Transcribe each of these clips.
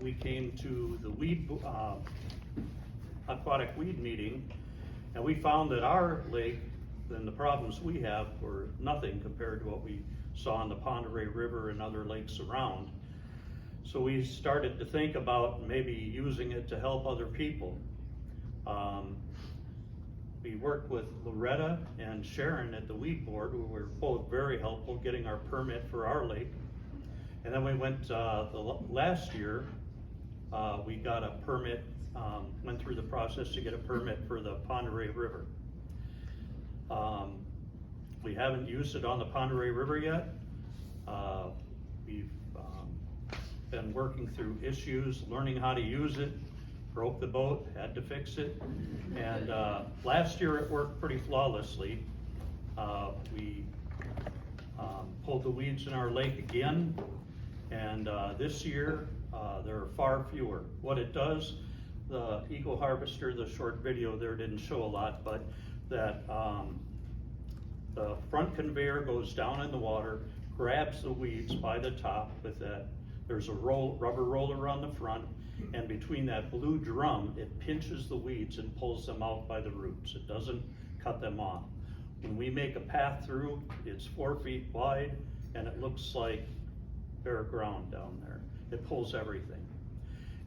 we came to the aquatic weed meeting, and we found that our lake and the problems we have were nothing compared to what we saw in the Ponderay River and other lakes around. So we started to think about maybe using it to help other people. We worked with Loretta and Sharon at the weed board, who were both very helpful getting our permit for our lake. And then we went last year, we got a permit, went through the process to get a permit for the Ponderay River. We haven't used it on the Ponderay River yet. We've been working through issues, learning how to use it, broke the boat, had to fix it. And last year it worked pretty flawlessly. We pulled the weeds in our lake again, and this year there are far fewer. What it does, the Eco Harvester, the short video there didn't show a lot, but that the front conveyor goes down in the water, grabs the weeds by the top with that. There's a rubber roller on the front, and between that blue drum, it pinches the weeds and pulls them out by the roots. It doesn't cut them off. When we make a path through, it's 4 feet wide, and it looks like bare ground down there. It pulls everything.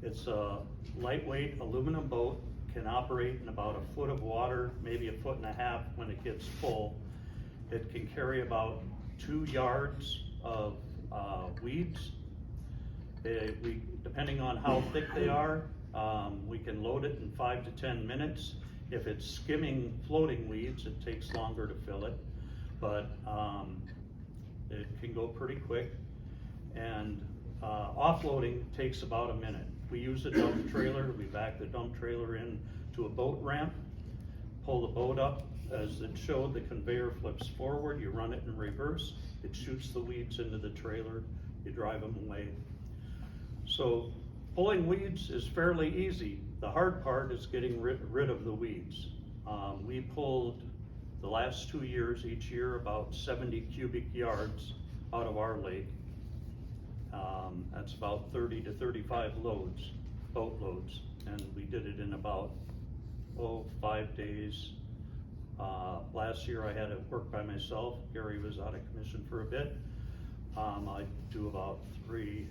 It's a lightweight aluminum boat, can operate in about 1 foot of water, maybe 1.5 feet when it gets full. It can carry about 2 yards of weeds. Depending on how thick they are, we can load it in 5 to 10 minutes. If it's skimming floating weeds, it takes longer to fill it, but it can go pretty quick. And offloading takes about a minute. We use a dump trailer. We back the dump trailer in to a boat ramp, pull the boat up. As it showed, the conveyor flips forward, you run it in reverse, it shoots the weeds into the trailer, you drive them away. So pulling weeds is fairly easy. The hard part is getting rid of the weeds. We pulled the last 2 years, each year, about 70 cubic yards out of our lake. That's about 30 to 35 loads, boat loads, and we did it in about 5 days. Last year I had to work by myself. Gary was out of commission for a bit. I do about 3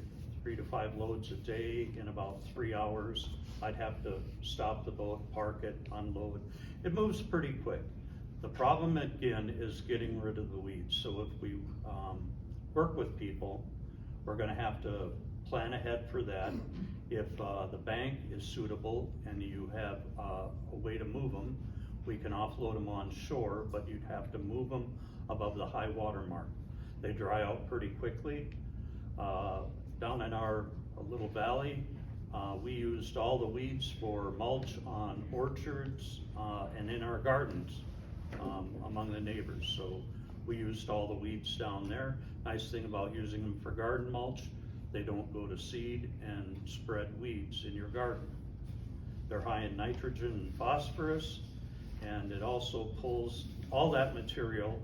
to 5 loads a day in about 3 hours. I'd have to stop the boat, park it, unload. It moves pretty quick. The problem again is getting rid of the weeds. So if we work with people, we're going to have to plan ahead for that. If the bank is suitable and you have a way to move them, we can offload them on shore, but you'd have to move them above the high water mark. They dry out pretty quickly. Down in our little valley, we used all the weeds for mulch on orchards and in our gardens among the neighbors. So we used all the weeds down there. Nice thing about using them for garden mulch, they don't go to seed and spread weeds in your garden. They're high in nitrogen and phosphorus, and it also pulls all that material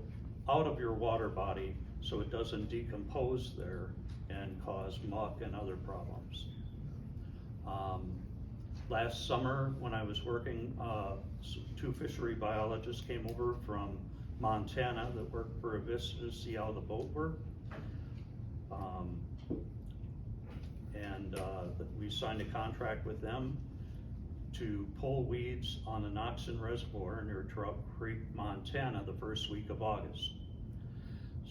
out of your water body so it doesn't decompose there and cause muck and other problems. Last summer when I was working, 2 fishery biologists came over from Montana that worked for Avista to see how the boat worked. We signed a contract with them to pull weeds on the Noxon Reservoir near Trout Creek, Montana, the first week of August.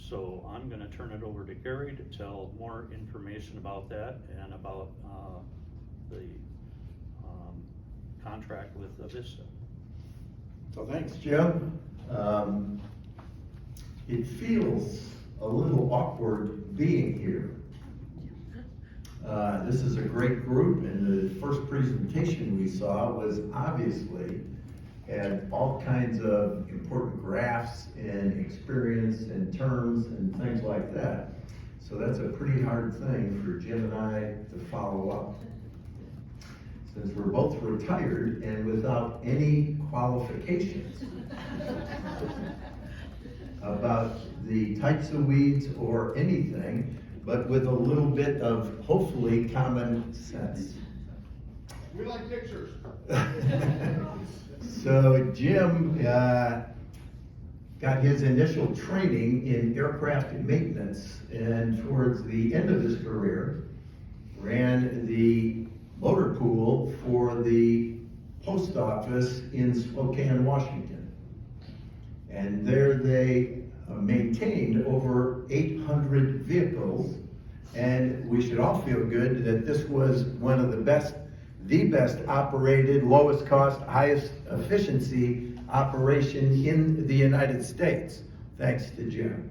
So I'm going to turn it over to Gary to tell more information about that and about the contract with Avista. So thanks, Jim. It feels a little awkward being here. This is a great group, and the first presentation we saw was obviously had all kinds of important graphs and experience and terms and things like that. So that's a pretty hard thing for Jim and I to follow up. Since we're both retired and without any qualifications about the types of weeds or anything, but with a little bit of hopefully common sense. We like pictures. So Jim got his initial training in aircraft maintenance, and towards the end of his career, ran the motor pool for the post office in Spokane, Washington. And there they maintained over 800 vehicles, and we should all feel good that this was one of the best operated, lowest cost, highest efficiency operation in the United States, thanks to Jim.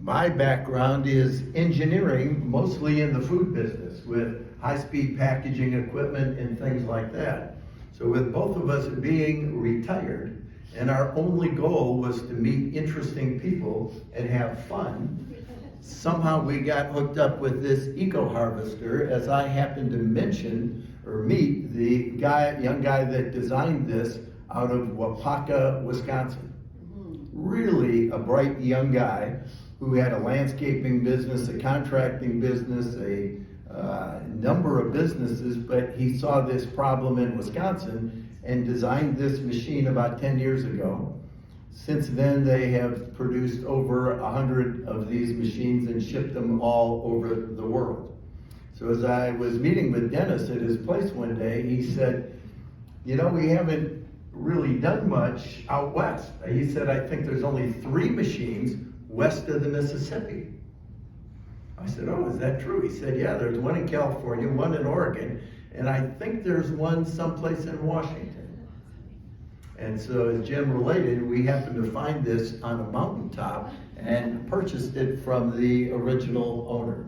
My background is engineering, mostly in the food business, with high-speed packaging equipment and things like that. So with both of us being retired, and our only goal was to meet interesting people and have fun, somehow we got hooked up with this eco-harvester, as I happened to mention or meet the young guy that designed this out of Wapaka, Wisconsin. Really a bright young guy who had a landscaping business, a contracting business, a number of businesses, but he saw this problem in Wisconsin and designed this machine about 10 years ago. Since then, they have produced over 100 of these machines and shipped them all over the world. So as I was meeting with Dennis at his place one day, he said, you know, we haven't really done much out west. He said, I think there's only 3 machines west of the Mississippi. I said, oh, is that true? He said, yeah, there's one in California, one in Oregon, and I think there's one someplace in Washington. And so as Jim related, we happened to find this on a mountaintop and purchased it from the original owner.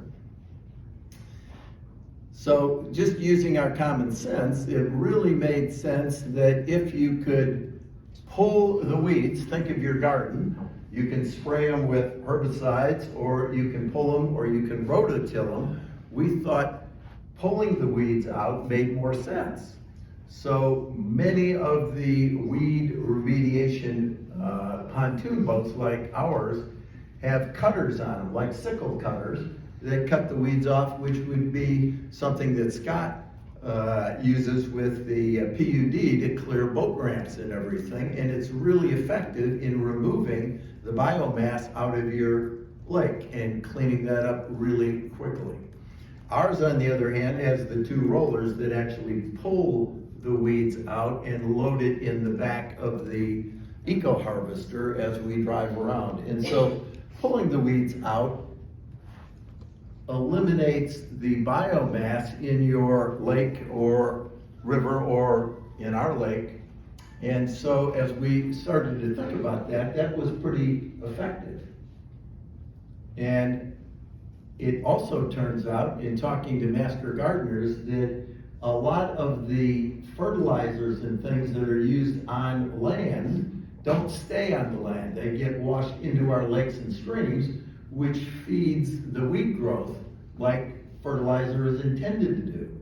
So just using our common sense, it really made sense that if you could pull the weeds, think of your garden, you can spray them with herbicides, or you can pull them, or you can rototill them. We thought pulling the weeds out made more sense. So many of the weed remediation pontoon boats like ours have cutters on them, like sickle cutters, that cut the weeds off, which would be something that Scott uses with the PUD to clear boat ramps and everything, and it's really effective in removing the biomass out of your lake and cleaning that up really quickly. Ours, on the other hand, has the 2 rollers that actually pull the weeds out and load it in the back of the eco-harvester as we drive around. And so pulling the weeds out eliminates the biomass in your lake or river, or in our lake. And so as we started to think about that, that was pretty effective. And it also turns out, in talking to master gardeners, that a lot of the fertilizers and things that are used on land don't stay on the land. They get washed into our lakes and streams, which feeds the weed growth like fertilizer is intended to do.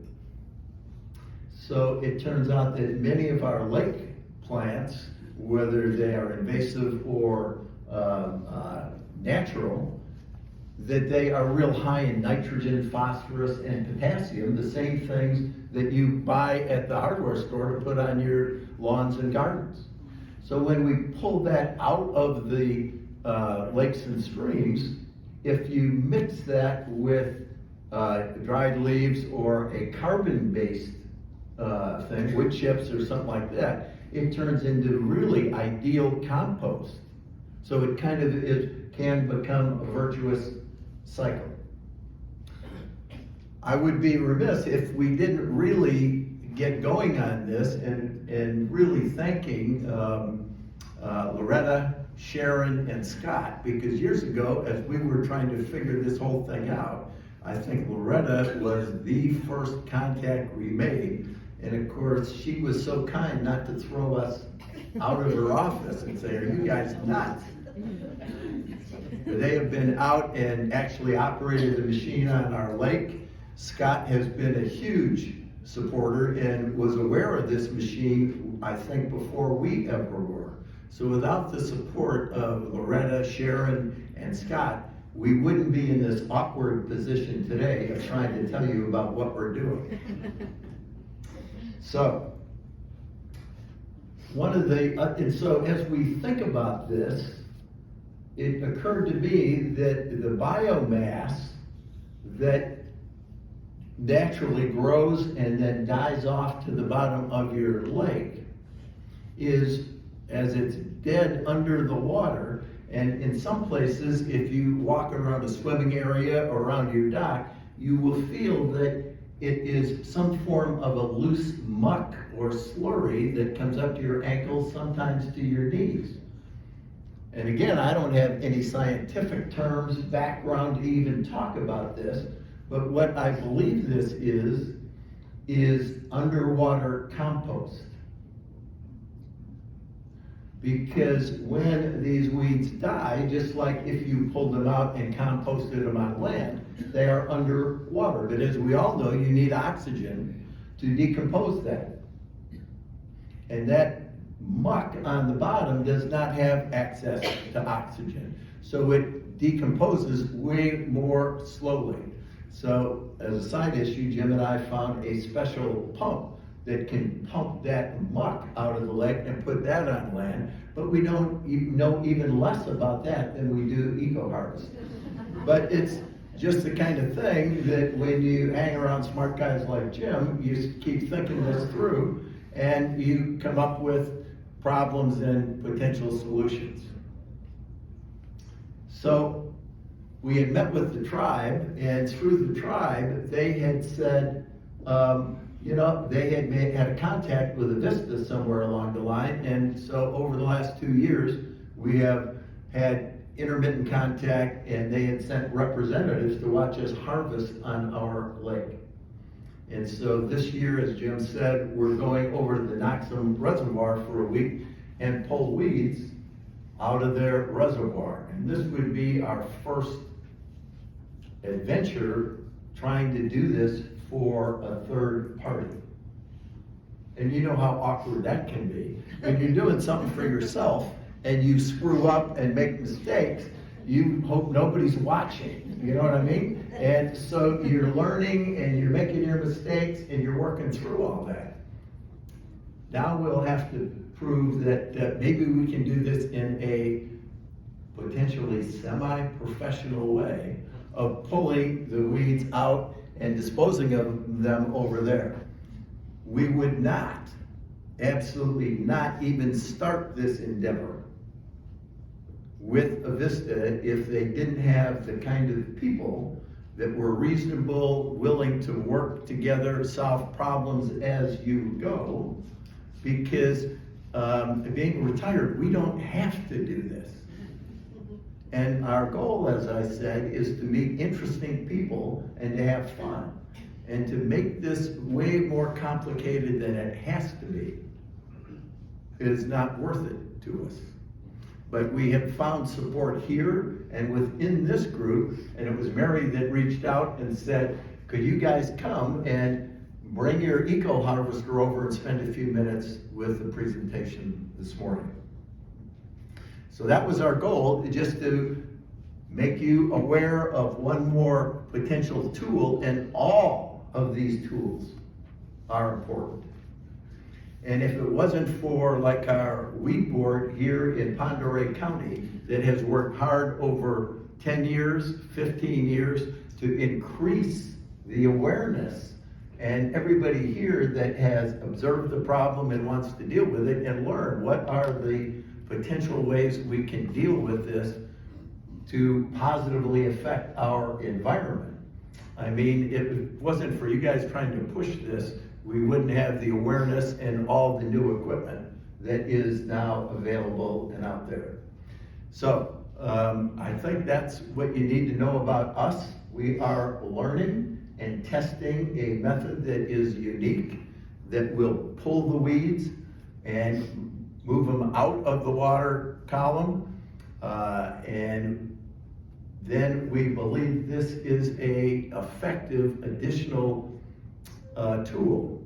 So it turns out that many of our lake plants, whether they are invasive or natural, that they are real high in nitrogen, phosphorus, and potassium, the same things that you buy at the hardware store to put on your lawns and gardens. So when we pull that out of the lakes and streams, if you mix that with dried leaves or a carbon-based thing, wood chips or something like that, it turns into really ideal compost. So it kind of can become a virtuous cycle. I would be remiss if we didn't really get going on this and really thanking Loretta, Sharon, and Scott, because years ago, as we were trying to figure this whole thing out, I think Loretta was the first contact we made. And of course, she was so kind not to throw us out of her office and say, are you guys nuts? They have been out and actually operated the machine on our lake. Scott has been a huge supporter and was aware of this machine, I think, before we ever were. So without the support of Loretta, Sharon, and Scott, we wouldn't be in this awkward position today of trying to tell you about what we're doing. So, and so as we think about this, it occurred to me that the biomass that naturally grows and then dies off to the bottom of your lake is, as it's dead under the water, and in some places, if you walk around a swimming area or around your dock, you will feel that it is some form of a loose muck or slurry that comes up to your ankles, sometimes to your knees. And again, I don't have any scientific terms, background to even talk about this, but what I believe this is underwater compost. Because when these weeds die, just like if you pulled them out and composted them on land, they are underwater. But as we all know, you need oxygen to decompose that. And that muck on the bottom does not have access to oxygen. So it decomposes way more slowly. So as a side issue, Jim and I found a special pump that can pump that muck out of the lake and put that on land, but we don't know even less about that than we do eco-harvest. But it's just the kind of thing that when you hang around smart guys like Jim, you keep thinking this through and you come up with problems and potential solutions. So we had met with the tribe, and through the tribe, they had said, they had a contact with a Vista somewhere along the line, and so over the last 2 years, we have had intermittent contact, and they had sent representatives to watch us harvest on our lake. And so this year, as Jim said, we're going over to the Knoxham Reservoir for a week and pull weeds out of their reservoir. And this would be our first adventure trying to do this for a third party. And you know how awkward that can be. When you're doing something for yourself and you screw up and make mistakes, you hope nobody's watching, you know what I mean? And so you're learning and you're making your mistakes and you're working through all that. Now we'll have to prove that maybe we can do this in a potentially semi-professional way of pulling the weeds out and disposing of them over there. We would not, absolutely not even start this endeavor with a Vista if they didn't have the kind of people that were reasonable, willing to work together, solve problems as you go, because being retired, we don't have to do this. And our goal, as I said, is to meet interesting people and to have fun. And to make this way more complicated than it has to be is not worth it to us. But we have found support here and within this group, and it was Mary that reached out and said, could you guys come and bring your eco-harvester over and spend a few minutes with the presentation this morning. So that was our goal, just to make you aware of one more potential tool, and all of these tools are important. And if it wasn't for like our weed board here in Pend Oreille County that has worked hard over 10 years, 15 years to increase the awareness, and everybody here that has observed the problem and wants to deal with it and learn what are the potential ways we can deal with this to positively affect our environment. I mean, if it wasn't for you guys trying to push this, we wouldn't have the awareness and all the new equipment that is now available and out there. So I think that's what you need to know about us. We are learning and testing a method that is unique, that will pull the weeds and move them out of the water column. And then we believe this is a effective additional tool.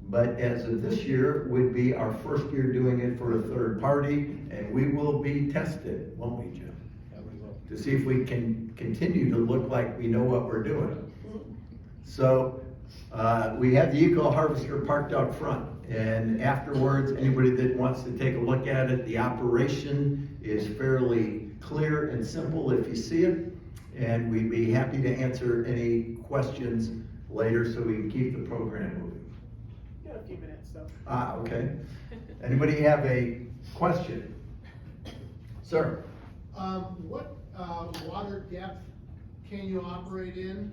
But as of this year, would be our first year doing it for a third party, and we will be tested, won't we, Jim? Yeah, we will. to see if we can continue to look like we know what we're doing. So, we have the eco harvester parked out front, and afterwards, anybody that wants to take a look at it, the operation is fairly clear and simple if you see it, and we'd be happy to answer any questions later so we can keep the program moving. Got a few minutes, so. Okay. Anybody have a question? Sir? What water depth can you operate in?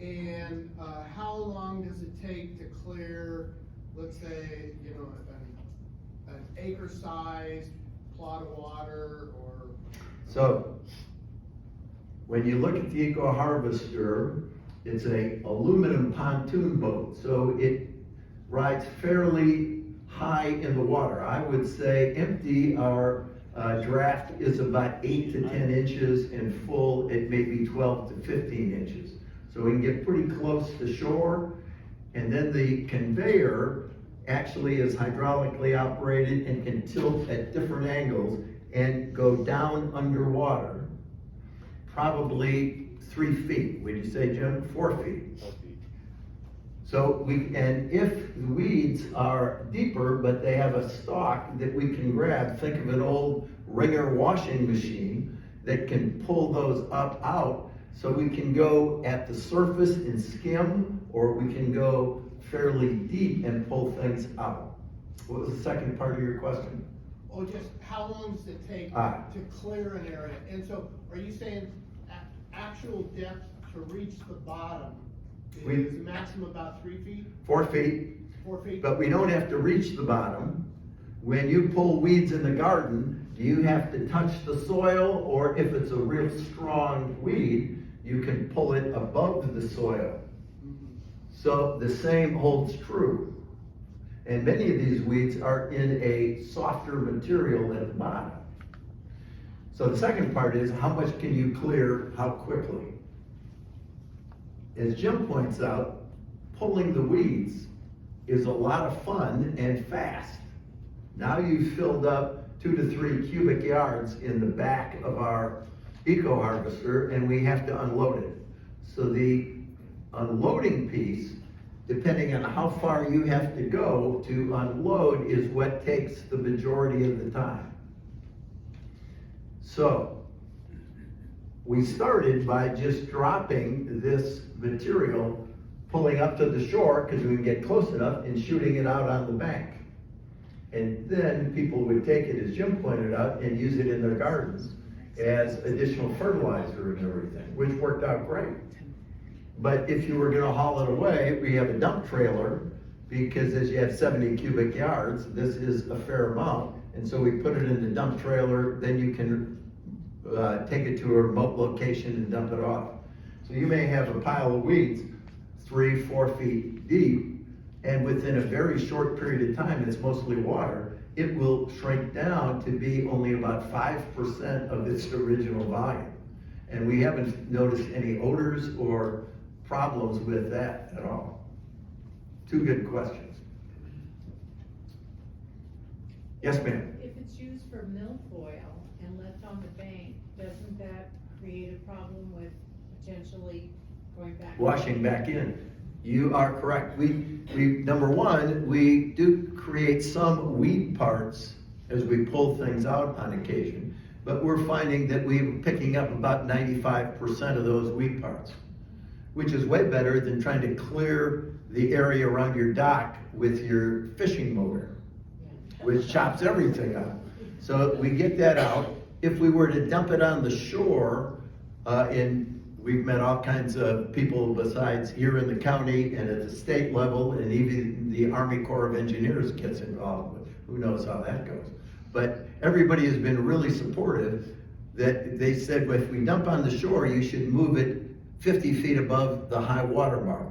And how long does it take to clear, let's say, you know, an acre-sized plot of water or? So, when you look at the eco harvester, it's a aluminum pontoon boat, so it rides fairly high in the water. I would say empty, our draft is about 8 to 10 inches, and full, it may be 12 to 15 inches. So we can get pretty close to shore, and then the conveyor actually is hydraulically operated and can tilt at different angles and go down underwater, probably 3 feet. Would you say, Jim? 4 feet. So and if the weeds are deeper, but they have a stalk that we can grab, think of an old Ringer washing machine that can pull those up out, so we can go at the surface and skim, or we can go fairly deep and pull things out. What was the second part of your question? Or just how long does it take to clear an area? And so, are you saying actual depth to reach the bottom is maximum about 3 feet? 4 feet. 4 feet? But we don't have to reach the bottom. When you pull weeds in the garden, do you have to touch the soil, or if it's a real strong weed, you can pull it above the soil? So the same holds true. And many of these weeds are in a softer material at the bottom. So the second part is, how much can you clear, how quickly? As Jim points out, pulling the weeds is a lot of fun and fast. Now you've filled up 2 to 3 cubic yards in the back of our eco harvester, and we have to unload it. So the unloading piece, depending on how far you have to go to unload, is what takes the majority of the time. So we started by just dropping this material, pulling up to the shore because we can get close enough, and shooting it out on the bank. And then people would take it, as Jim pointed out, and use it in their gardens as additional fertilizer and everything, which worked out great. But if you were gonna haul it away, we have a dump trailer, because as you have 70 cubic yards, this is a fair amount. And so we put it in the dump trailer, then you can take it to a remote location and dump it off. So you may have a pile of weeds 3, 4 feet deep, and within a very short period of time, it's mostly water, it will shrink down to be only about 5% of its original volume. And we haven't noticed any odors or problems with that at all. 2 good questions. Yes, ma'am? If it's used for milfoil and left on the bank, doesn't that create a problem with potentially going back? Washing back in. You are correct. We number one, we do create some weed parts as we pull things out on occasion, but we're finding that we're picking up about 95% of those weed parts, which is way better than trying to clear the area around your dock with your fishing motor, which chops everything up. So we get that out. If we were to dump it on the shore, we've met all kinds of people besides here in the county and at the state level, and even the Army Corps of Engineers gets involved with. Who knows how that goes? But everybody has been really supportive, that they said, well, if we dump on the shore, you should move it 50 feet above the high water mark,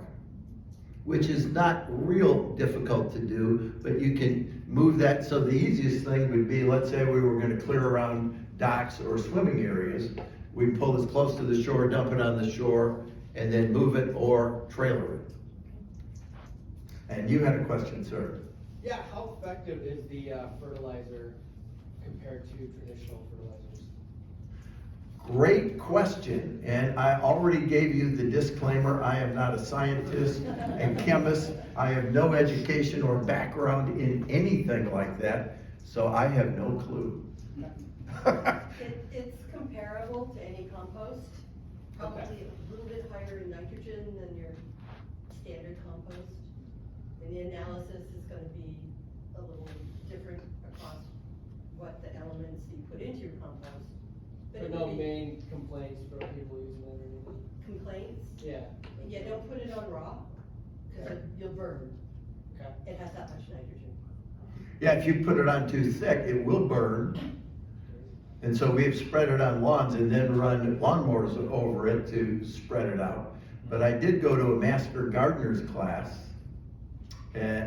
which is not real difficult to do, but you can move that. So the easiest thing would be, let's say we were gonna clear around docks or swimming areas, we pull as close to the shore, dump it on the shore, and then move it or trailer it. And you had a question, sir. Yeah, how effective is the fertilizer compared to traditional fertilizers? Great question, and I already gave you the disclaimer, I am not a scientist and chemist. I have no education or background in anything like that, so I have no clue. It's comparable to any compost, probably a little bit higher in nitrogen than your standard compost. And the analysis is gonna be a little different across what the elements you put into your compost. But But it no would be main complaints for people using it or anything? complaints. Yeah. Yeah, don't put it on raw, cause you'll burn. Okay. It has that much nitrogen. Yeah, if you put it on too thick, it will burn. And so we've spread it on lawns and then run lawnmowers over it to spread it out. But I did go to a master gardener's class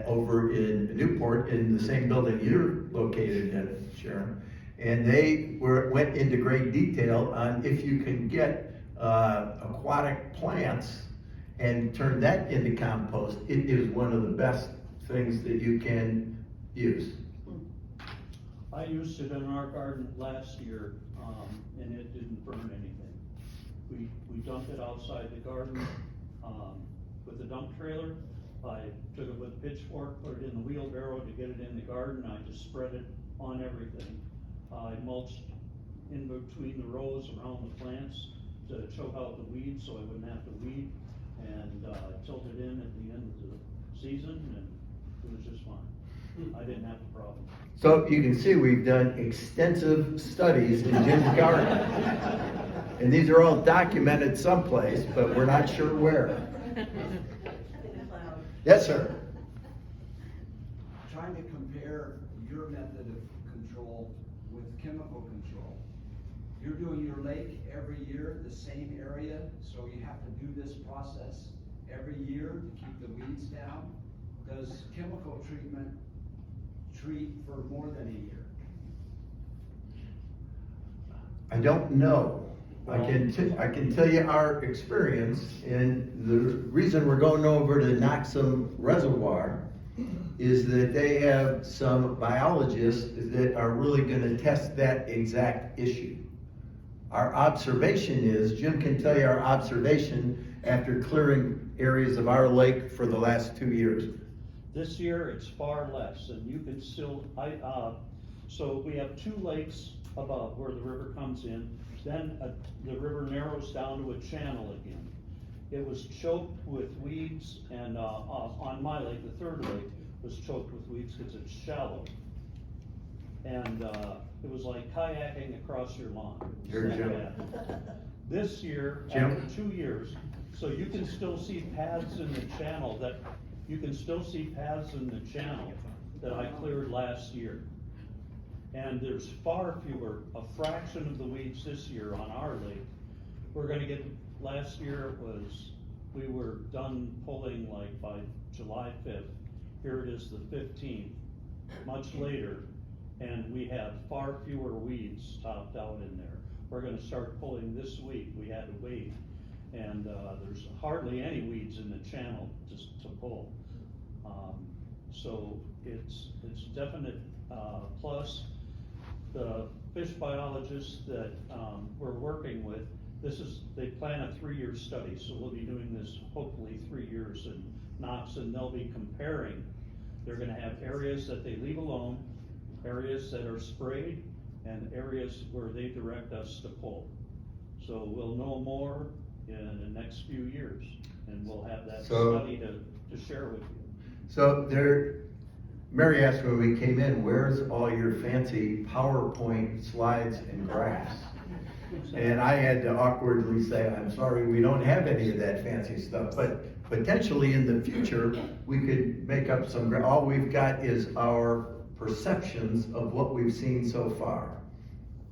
over in Newport, in the same building you're located in, Sharon. And they went into great detail on if you can get aquatic plants and turn that into compost, it is one of the best things that you can use. I used it in our garden last year, and it didn't burn anything. We dumped it outside the garden, with the dump trailer. I took it with a pitchfork, put it in the wheelbarrow to get it in the garden. I just spread it on everything. I mulched in between the rows around the plants to choke out the weeds so I wouldn't have to weed. And, tilled it in at the end of the season, and it was just fine. I didn't have a problem. So you can see we've done extensive studies in Jim's garden. And these are all documented someplace, but we're not sure where. In the cloud. Yes, sir. Trying to compare your method of control with chemical control. You're doing your lake every year, the same area, so you have to do this process every year to keep the weeds down. Does chemical treatment treat for more than a year? I don't know. I can tell you our experience, and the reason we're going over to Knoxum Reservoir is that they have some biologists that are really gonna test that exact issue. Our observation is, Jim can tell you our observation after clearing areas of our lake for the last 2 years. This year, it's far less, and you can still, so we have 2 lakes above where the river comes in, then the river narrows down to a channel again. It was choked with weeds, and on my lake, the 3rd lake, was choked with weeds because it's shallow. And it was like kayaking across your lawn. It was Here, that Jim. bad. This year, Jim? after 2 years, so you can still see paths in the channel that I cleared last year. And there's far fewer, a fraction of the weeds this year on our lake. We're gonna get, last year we were done pulling like by July 5th. Here it is the 15th, much later, and we have far fewer weeds topped out in there. We're gonna start pulling this week. We had to wait. And there's hardly any weeds in the channel to pull. So it's definite, plus the fish biologists that we're working with, they plan a 3-year study, so we'll be doing this hopefully 3 years in Knox, and they'll be comparing. They're gonna have areas that they leave alone, areas that are sprayed, and areas where they direct us to pull. So we'll know more in the next few years, and we'll have that study to share with you. So Mary asked when we came in, where's all your fancy PowerPoint slides and graphs? And I had to awkwardly say, I'm sorry, we don't have any of that fancy stuff, but potentially in the future, we could make up some, all we've got is our perceptions of what we've seen so far.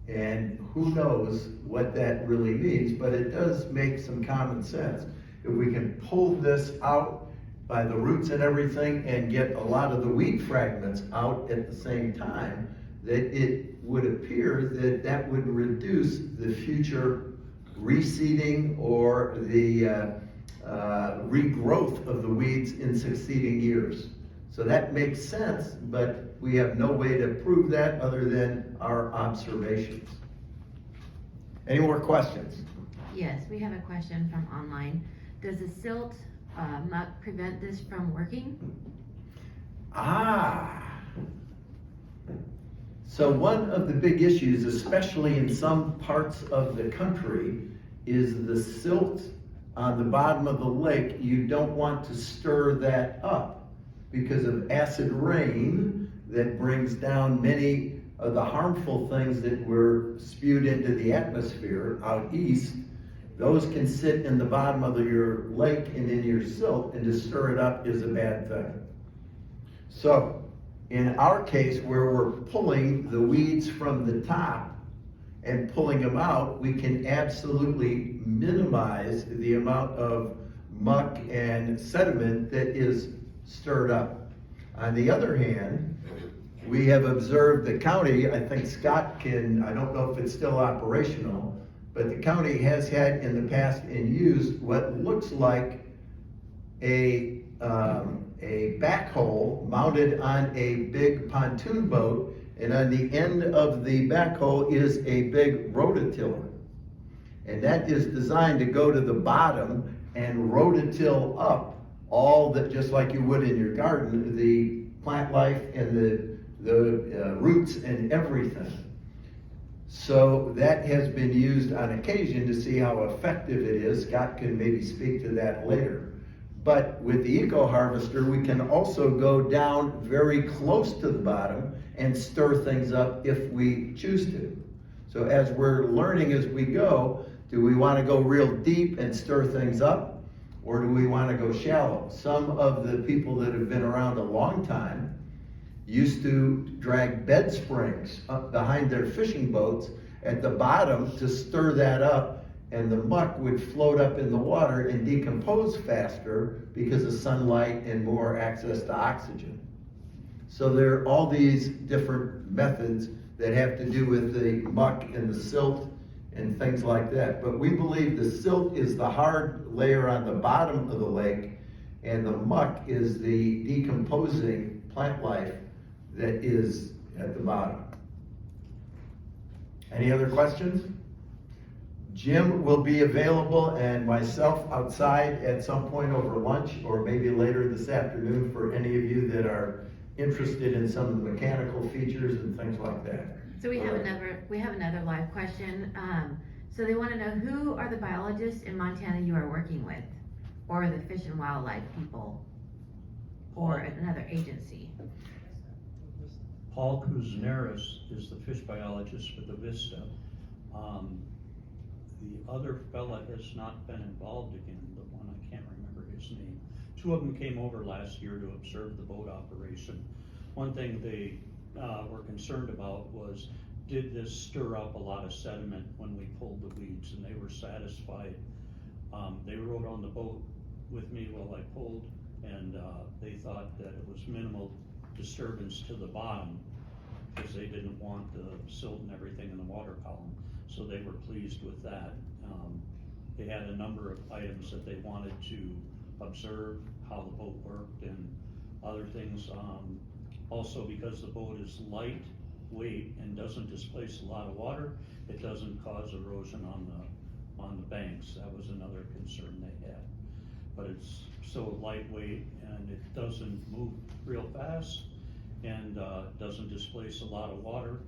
And who knows what that really means, but it does make some common sense. If we can pull this out by the roots and everything and get a lot of the weed fragments out at the same time, that it would appear that that would reduce the future reseeding or the regrowth of the weeds in succeeding years. So that makes sense, but we have no way to prove that other than our observations. Any more questions? Yes, we have a question from online. Does the silt muck prevent this from working? So one of the big issues, especially in some parts of the country, is the silt on the bottom of the lake. You don't want to stir that up because of acid rain that brings down many of the harmful things that were spewed into the atmosphere out east. Those can sit in the bottom of your lake and in your silt, and to stir it up is a bad thing. So, in our case, where we're pulling the weeds from the top and pulling them out, we can absolutely minimize the amount of muck and sediment that is stirred up. On the other hand, we have observed the county, I think Scott can, I don't know if it's still operational, but the county has had in the past and used what looks like a backhoe mounted on a big pontoon boat, and on the end of the backhoe is a big rototiller. And that is designed to go to the bottom and rototill up all that, just like you would in your garden, the plant life and the roots and everything. So that has been used on occasion to see how effective it is. Scott can maybe speak to that later. But with the eco harvester, we can also go down very close to the bottom and stir things up if we choose to. So as we're learning as we go, do we want to go real deep and stir things up, or do we want to go shallow? Some of the people that have been around a long time used to drag bed springs up behind their fishing boats at the bottom to stir that up, and the muck would float up in the water and decompose faster because of sunlight and more access to oxygen. So there are all these different methods that have to do with the muck and the silt and things like that. But we believe the silt is the hard layer on the bottom of the lake, and the muck is the decomposing plant life that is at the bottom. Any other questions? Jim will be available, and myself outside at some point over lunch, or maybe later this afternoon, for any of you that are interested in some of the mechanical features and things like that. So we have another live question. So they want to know, who are the biologists in Montana you are working with, or the Fish and Wildlife people, or another agency? Paul Kuznaris is the fish biologist for the Vista. The other fella has not been involved again, the one, I can't remember his name. Two of them came over last year to observe the boat operation. One thing they were concerned about was, did this stir up a lot of sediment when we pulled the weeds, and they were satisfied. They rode on the boat with me while I pulled, and they thought that it was minimal disturbance to the bottom, because they didn't want the silt and everything in the water column, so they were pleased with that. They had a number of items that they wanted to observe, how the boat worked and other things. Also, because the boat is lightweight and doesn't displace a lot of water, it doesn't cause erosion on the banks. That was another concern they had. But it's so lightweight, and it doesn't move real fast, and doesn't displace a lot of water,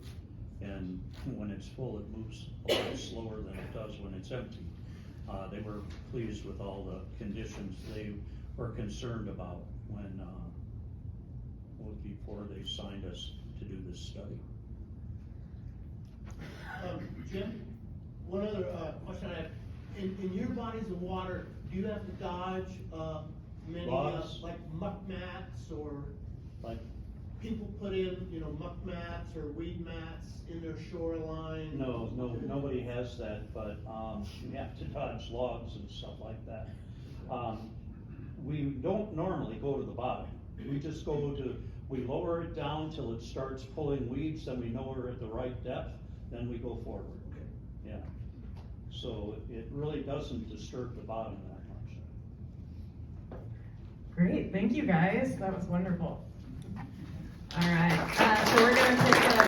and when it's full it moves a lot slower than it does when it's empty. They were pleased with all the conditions they were concerned about before they signed us to do this study. Jim, one other question I have. In your bodies of water, do you have to dodge many Logs? like muck mats, or Like, people put in, muck mats or weed mats in their shoreline? no, nobody has that, but you have to dodge logs and stuff like that. We don't normally go to the bottom. We just we lower it down till it starts pulling weeds, then we know we're at the right depth, then we go forward. Okay. Yeah. So it really doesn't disturb the bottom that much. Great, thank you guys, that was wonderful. All right, so we're gonna take a